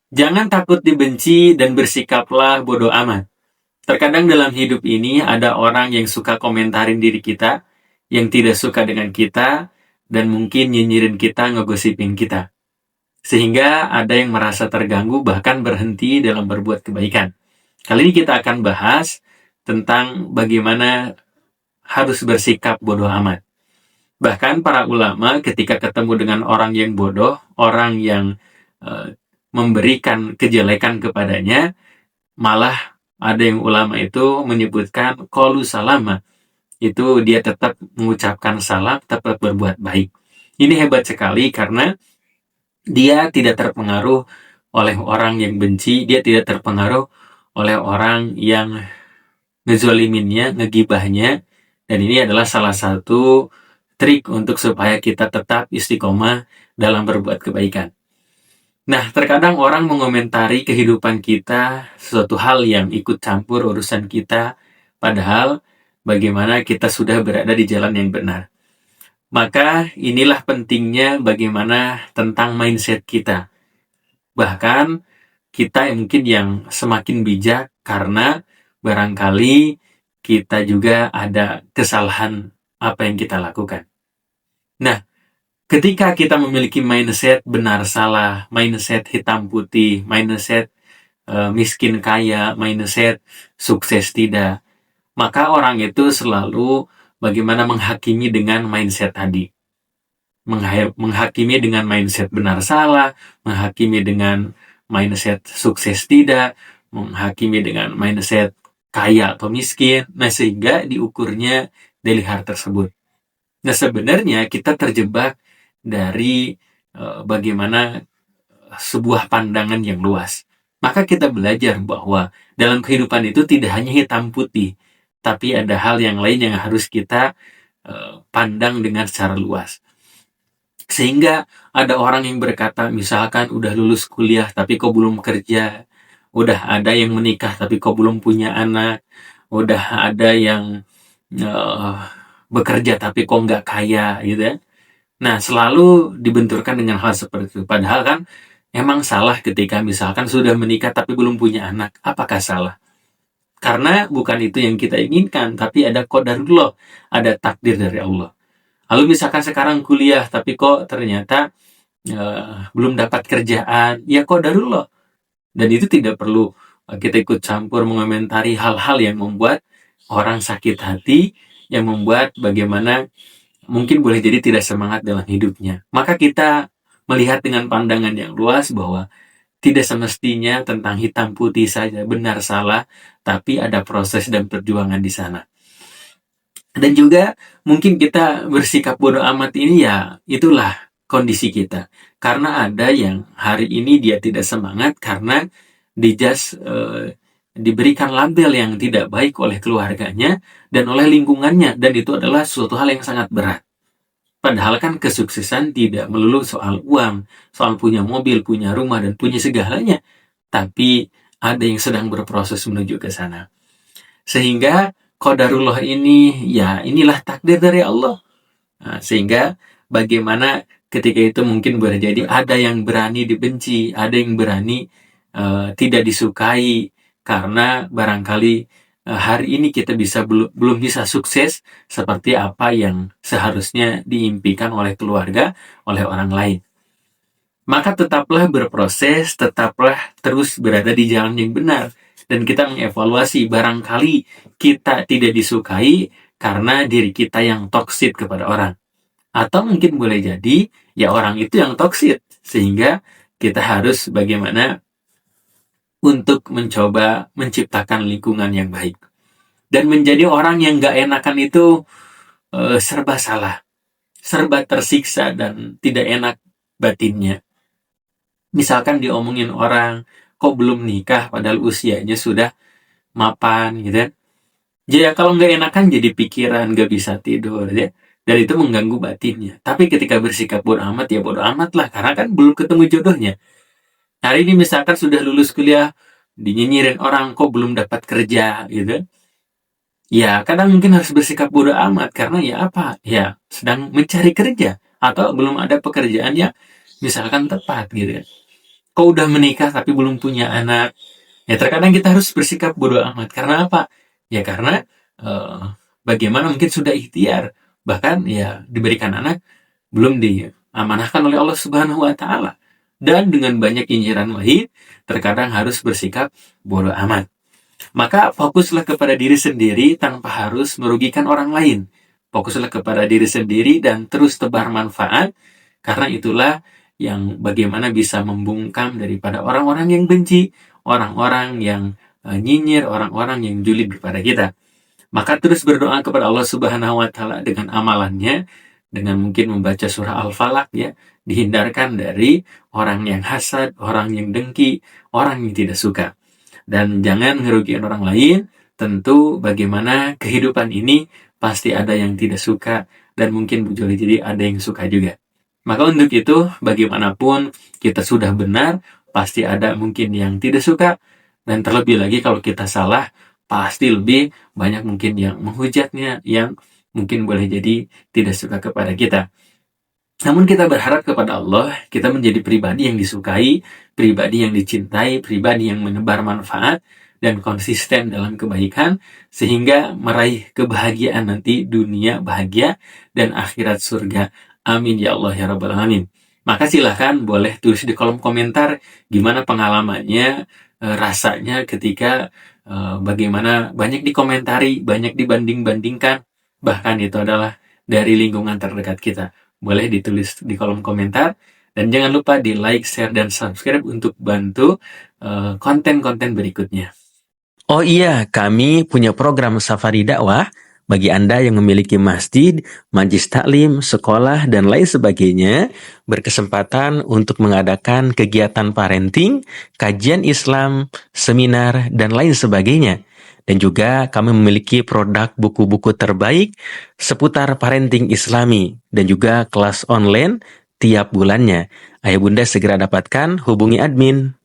Jangan takut dibenci dan bersikaplah bodoh amat. Terkadang dalam hidup ini ada orang yang suka komentarin diri kita, yang tidak suka dengan kita, dan mungkin nyinyirin kita, ngegosipin kita. Sehingga ada yang merasa terganggu bahkan berhenti dalam berbuat kebaikan. Kali ini kita akan bahas tentang bagaimana harus bersikap bodoh amat. Bahkan para ulama ketika ketemu dengan orang yang bodoh, orang yang memberikan kejelekan kepadanya, malah ada yang ulama itu menyebutkan qalu salama, itu dia tetap mengucapkan salam, tetap berbuat baik. Ini hebat sekali karena dia tidak terpengaruh oleh orang yang benci, dia tidak terpengaruh oleh orang yang ngezoliminnya, ngegibahnya, dan ini adalah salah satu trik untuk supaya kita tetap istiqomah dalam berbuat kebaikan. Nah, terkadang orang mengomentari kehidupan kita, sesuatu hal yang ikut campur urusan kita, padahal bagaimana kita sudah berada di jalan yang benar. Maka inilah pentingnya bagaimana tentang mindset kita. Bahkan kita mungkin yang semakin bijak karena barangkali kita juga ada kesalahan apa yang kita lakukan. Nah, ketika kita memiliki mindset benar salah, mindset hitam putih, mindset miskin kaya, mindset sukses tidak, maka orang itu selalu bagaimana menghakimi dengan mindset tadi. Menghakimi dengan mindset benar salah, menghakimi dengan mindset sukses tidak, menghakimi dengan mindset kaya atau miskin. Nah, sehingga diukurnya dari hal tersebut. Nah, sebenarnya kita terjebak dari bagaimana sebuah pandangan yang luas. Maka kita belajar bahwa dalam kehidupan itu tidak hanya hitam putih, tapi ada hal yang lain yang harus kita pandang dengan secara luas. Sehingga ada orang yang berkata, misalkan udah lulus kuliah tapi kok belum kerja, udah ada yang menikah tapi kok belum punya anak, udah ada yang bekerja tapi kok nggak kaya gitu ya. Nah, selalu dibenturkan dengan hal seperti itu. Padahal kan emang salah ketika misalkan sudah menikah tapi belum punya anak. Apakah salah? Karena bukan itu yang kita inginkan, tapi ada qadarullah, ada takdir dari Allah. Lalu misalkan sekarang kuliah tapi kok ternyata belum dapat kerjaan, ya qadarullah. Dan itu tidak perlu kita ikut campur mengomentari hal-hal yang membuat orang sakit hati, yang membuat bagaimana mungkin boleh jadi tidak semangat dalam hidupnya. Maka kita melihat dengan pandangan yang luas bahwa tidak semestinya tentang hitam putih saja, benar salah, tapi ada proses dan perjuangan di sana. Dan juga mungkin kita bersikap bodoh amat ini ya itulah kondisi kita. Karena ada yang hari ini dia tidak semangat karena diberikan label yang tidak baik oleh keluarganya dan oleh lingkungannya, dan itu adalah suatu hal yang sangat berat. Padahal kan kesuksesan tidak melulu soal uang, soal punya mobil, punya rumah, dan punya segalanya. Tapi ada yang sedang berproses menuju ke sana. Sehingga qadarullah ini, ya inilah takdir dari Allah. Nah, sehingga bagaimana ketika itu mungkin boleh jadi ada yang berani dibenci, ada yang berani tidak disukai, karena barangkali hari ini kita belum bisa sukses seperti apa yang seharusnya diimpikan oleh keluarga, oleh orang lain. Maka tetaplah berproses, tetaplah terus berada di jalan yang benar. Dan kita mengevaluasi, barangkali kita tidak disukai karena diri kita yang toksik kepada orang. Atau mungkin boleh jadi, ya orang itu yang toksik. Sehingga kita harus bagaimana untuk mencoba menciptakan lingkungan yang baik. Dan menjadi orang yang gak enakan itu serba salah, serba tersiksa dan tidak enak batinnya. Misalkan diomongin orang, kok belum nikah padahal usianya sudah mapan gitu kan. Jadi kalau nggak enakan jadi pikiran, nggak bisa tidur ya. Dan itu mengganggu batinnya. Tapi ketika bersikap bodo amat, ya bodo amat lah. Karena kan belum ketemu jodohnya. Hari ini misalkan sudah lulus kuliah, dinyinyirin orang, kok belum dapat kerja gitu. Ya kadang mungkin harus bersikap bodo amat. Karena ya apa? Ya sedang mencari kerja. Atau belum ada pekerjaan yang misalkan tepat gitu kan. kok udah menikah tapi belum punya anak. Ya terkadang kita harus bersikap bodoh amat. Karena apa? Ya karena eh, bagaimana mungkin sudah ikhtiar, bahkan ya diberikan anak belum diamanahkan oleh Allah Subhanahu wa taala. Dan dengan banyak injiran wahid, terkadang harus bersikap bodoh amat. Maka fokuslah kepada diri sendiri tanpa harus merugikan orang lain. Fokuslah kepada diri sendiri dan terus tebar manfaat, karena itulah yang bagaimana bisa membungkam daripada orang-orang yang benci, orang-orang yang nyinyir, orang-orang yang julid kepada kita. Maka terus berdoa kepada Allah Subhanahu wa taala dengan amalannya, dengan mungkin membaca surah Al-Falaq ya, dihindarkan dari orang yang hasad, orang yang dengki, orang yang tidak suka. Dan jangan ngerugiin orang lain. Tentu bagaimana kehidupan ini pasti ada yang tidak suka, dan mungkin boleh jadi ada yang suka juga. Maka untuk itu, bagaimanapun kita sudah benar, pasti ada mungkin yang tidak suka, dan terlebih lagi kalau kita salah, pasti lebih banyak mungkin yang menghujatnya, yang mungkin boleh jadi tidak suka kepada kita. Namun kita berharap kepada Allah, kita menjadi pribadi yang disukai, pribadi yang dicintai, pribadi yang menebar manfaat, dan konsisten dalam kebaikan, sehingga meraih kebahagiaan nanti dunia bahagia, dan akhirat surga. Amin ya Allah ya Rabbal Alamin. Maka silahkan boleh tulis di kolom komentar gimana pengalamannya, rasanya ketika bagaimana banyak dikomentari, banyak dibanding-bandingkan, bahkan itu adalah dari lingkungan terdekat kita. Boleh ditulis di kolom komentar, dan jangan lupa di like, share, dan subscribe untuk bantu konten-konten berikutnya. Oh iya, kami punya program Safari Dakwah bagi Anda yang memiliki masjid, majlis taklim, sekolah, dan lain sebagainya, berkesempatan untuk mengadakan kegiatan parenting, kajian Islam, seminar, dan lain sebagainya. Dan juga kami memiliki produk buku-buku terbaik seputar parenting Islami, dan juga kelas online tiap bulannya. Ayo Bunda segera dapatkan, hubungi admin.